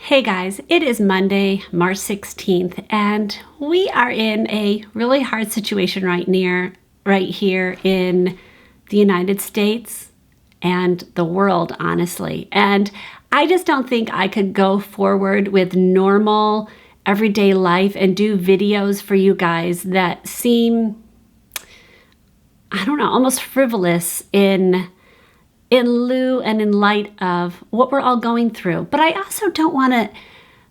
Hey guys, it is Monday, March 16th, and we are in a really hard situation right here in the United States and the world, honestly. And I just don't think I could go forward with normal everyday life and do videos for you guys that seem, I don't know, almost frivolous in lieu and in light of what we're all going through. But I also don't want to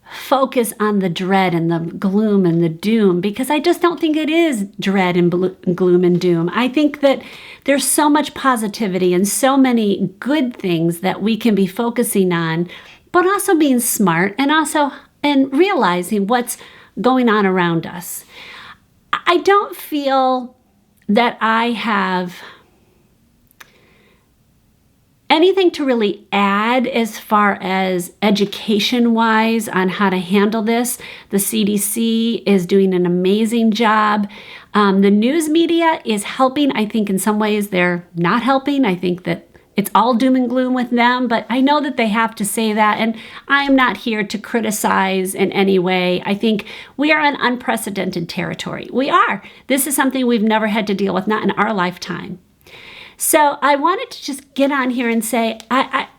focus on the dread and the gloom and the doom, because I just don't think it is dread and gloom and doom. I think that there's so much positivity and so many good things that we can be focusing on, but also being smart and realizing what's going on around us. I don't feel that I have anything to really add as far as education-wise on how to handle this. The CDC is doing an amazing job. The news media is helping. I think in some ways they're not helping. I think that it's all doom and gloom with them, but I know that they have to say that, and I am not here to criticize in any way. I think we are in unprecedented territory. We are. This is something we've never had to deal with, not in our lifetime. So I wanted to just get on here and say, I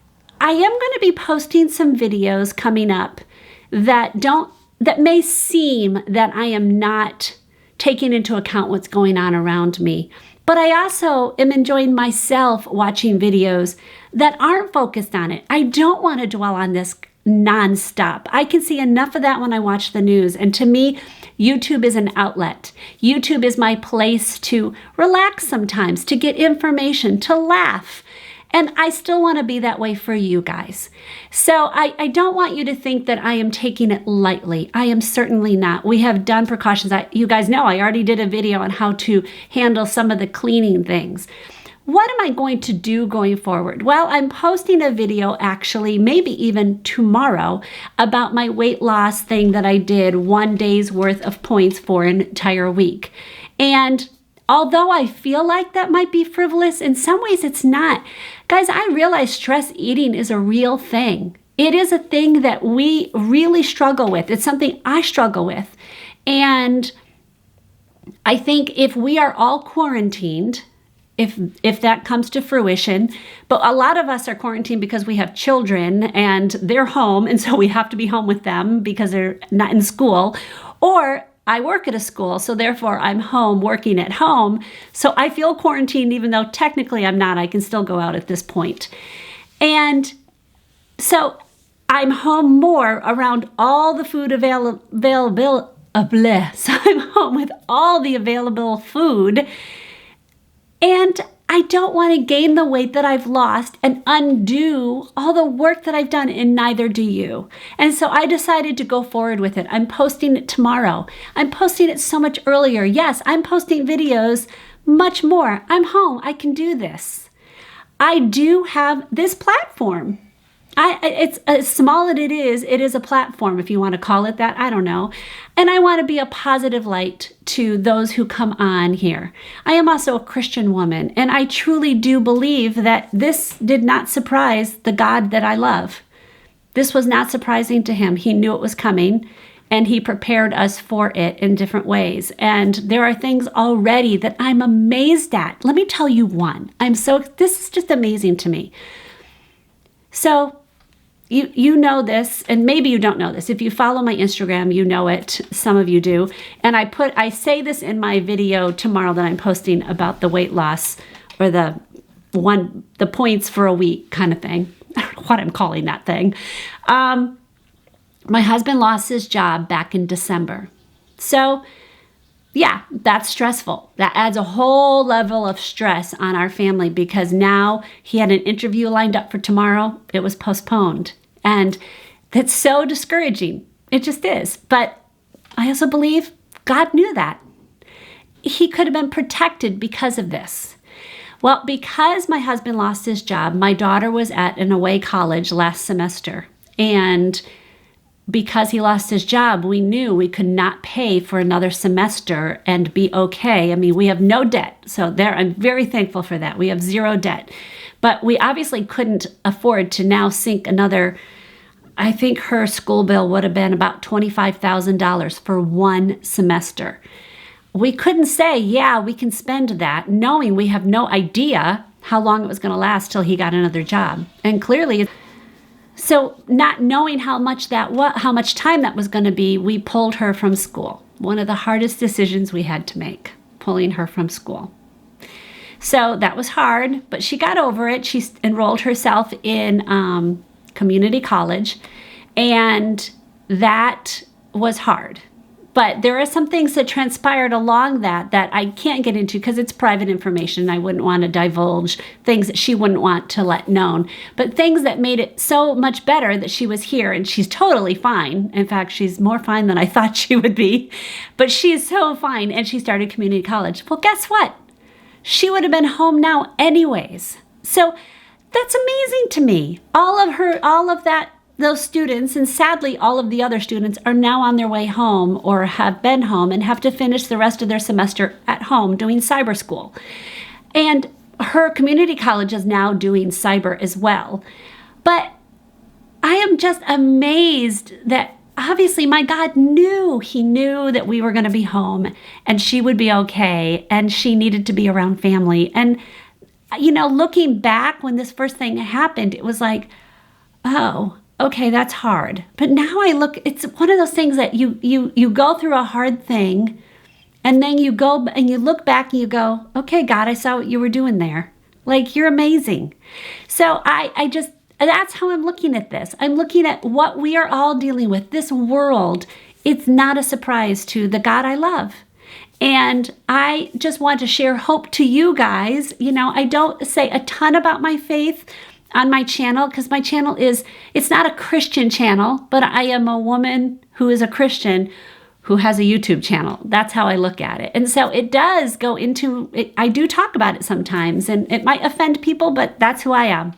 am going to be posting some videos coming up that may seem that I am not taking into account what's going on around me. But I also am enjoying myself watching videos that aren't focused on it. I don't want to dwell on this nonstop. I can see enough of that when I watch the news. And to me, YouTube is an outlet. YouTube is my place to relax sometimes, to get information, to laugh. And I still want to be that way for you guys. So I don't want you to think that I am taking it lightly. I am certainly not. We have done precautions. You guys know I already did a video on how to handle some of the cleaning things. What am I going to do going forward? Well, I'm posting a video actually, maybe even tomorrow, about my weight loss thing that I did 1 day's worth of points for an entire week. And although I feel like that might be frivolous, in some ways it's not. Guys, I realize stress eating is a real thing. It is a thing that we really struggle with. It's something I struggle with. And I think if we are all quarantined, if that comes to fruition, but a lot of us are quarantined because we have children and they're home, and so we have to be home with them because they're not in school, or I work at a school, so therefore I'm home working at home. So I feel quarantined even though technically I'm not. I can still go out at this point. And so I'm home more around all the food available. So I'm home with all the available food. And I don't want to gain the weight that I've lost and undo all the work that I've done, and neither do you. And so I decided to go forward with it. I'm posting it tomorrow. I'm posting it so much earlier. Yes, I'm posting videos much more. I'm home. I can do this. I do have this platform. It's as small as it is a platform, if you want to call it that. I don't know. And I want to be a positive light to those who come on here. I am also a Christian woman, and I truly do believe that this did not surprise the God that I love. This was not surprising to him. He knew it was coming, and he prepared us for it in different ways. And there are things already that I'm amazed at. Let me tell you one. This is just amazing to me. So, You know this, and maybe you don't know this. If you follow my Instagram, you know it. Some of you do. And I say this in my video tomorrow that I'm posting about the weight loss, or the points for a week kind of thing. I don't know what I'm calling that thing. My husband lost his job back in December. So yeah, that's stressful. That adds a whole level of stress on our family, because now he had an interview lined up for tomorrow. It was postponed. And that's so discouraging. It just is. But I also believe God knew that. He could have been protected because of this. Well, because my husband lost his job, my daughter was at an away college last semester. And because he lost his job, we knew we could not pay for another semester and be okay. I mean, we have no debt. So I'm very thankful for that. We have zero debt. But we obviously couldn't afford to now sink another I think her school bill would have been about $25,000 for one semester. We couldn't say, yeah, we can spend that, knowing we have no idea how long it was going to last till he got another job. And clearly, so not knowing how much time that was going to be, we pulled her from school. One of the hardest decisions we had to make, pulling her from school. So that was hard, but she got over it. She enrolled herself in community college, and that was hard. But there are some things that transpired along that I can't get into because it's private information. I wouldn't want to divulge things that she wouldn't want to let known. But things that made it so much better that she was here, and she's totally fine. In fact, she's more fine than I thought she would be. But she's so fine, and she started community college. Well, guess what? She would have been home now anyways. So that's amazing to me. All of those students, and sadly all of the other students, are now on their way home or have been home and have to finish the rest of their semester at home doing cyber school. And her community college is now doing cyber as well. But I am just amazed that obviously my God knew, he knew that we were going to be home and she would be okay and she needed to be around family. And, you know, looking back when this first thing happened, it was like, oh, okay, that's hard. But now I look, it's one of those things that you go through a hard thing and then you go and you look back and you go, okay, God, I saw what you were doing there. Like, you're amazing. So I just, that's how I'm looking at this. I'm looking at what we are all dealing with. This world, it's not a surprise to the God I love. And I just want to share hope to you guys. You know, I don't say a ton about my faith on my channel because my channel it's not a Christian channel, but I am a woman who is a Christian who has a YouTube channel. That's how I look at it. And so it does go into it. I do talk about it sometimes, and it might offend people, but that's who I am.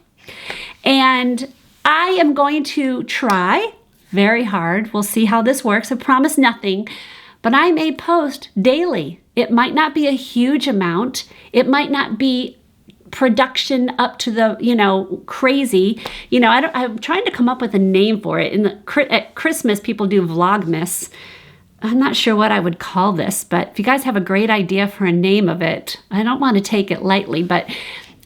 And I am going to try very hard. We'll see how this works. I promise nothing, but I may post daily. It might not be a huge amount. It might not be production up to the, you know, crazy. You know, I'm trying to come up with a name for it. At Christmas, people do Vlogmas. I'm not sure what I would call this, but if you guys have a great idea for a name of it, I don't want to take it lightly, but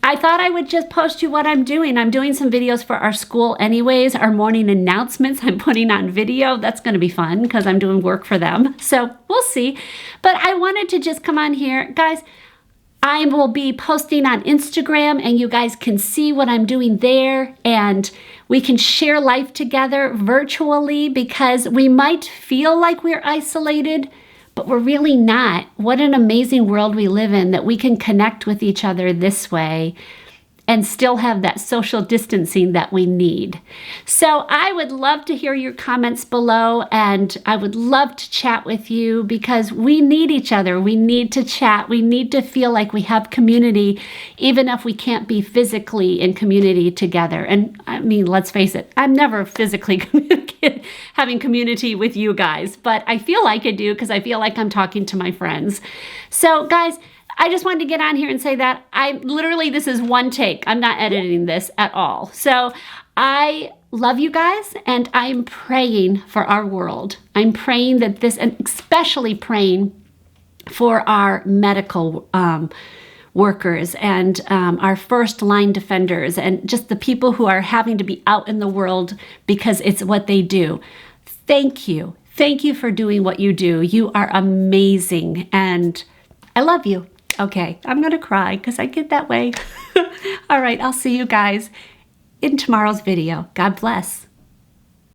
I thought I would just post you what I'm doing. I'm doing some videos for our school anyways. Our morning announcements I'm putting on video. That's going to be fun because I'm doing work for them. So we'll see. But I wanted to just come on here. Guys, I will be posting on Instagram and you guys can see what I'm doing there, and we can share life together virtually because we might feel like we're isolated, but we're really not. What an amazing world we live in that we can connect with each other this way and still have that social distancing that we need. So I would love to hear your comments below, and I would love to chat with you because we need each other. We need to chat. We need to feel like we have community, even if we can't be physically in community together. And I mean, let's face it, I'm never physically having community with you guys, but I feel like I do because I feel like I'm talking to my friends. So guys, I just wanted to get on here and say that this is one take. I'm not editing this at all. So I love you guys, and I'm praying for our world. I'm praying that this, and especially praying for our medical workers and our first line defenders and just the people who are having to be out in the world because it's what they do. Thank you. Thank you for doing what you do. You are amazing, and I love you. Okay, I'm going to cry because I get that way. All right, I'll see you guys in tomorrow's video. God bless.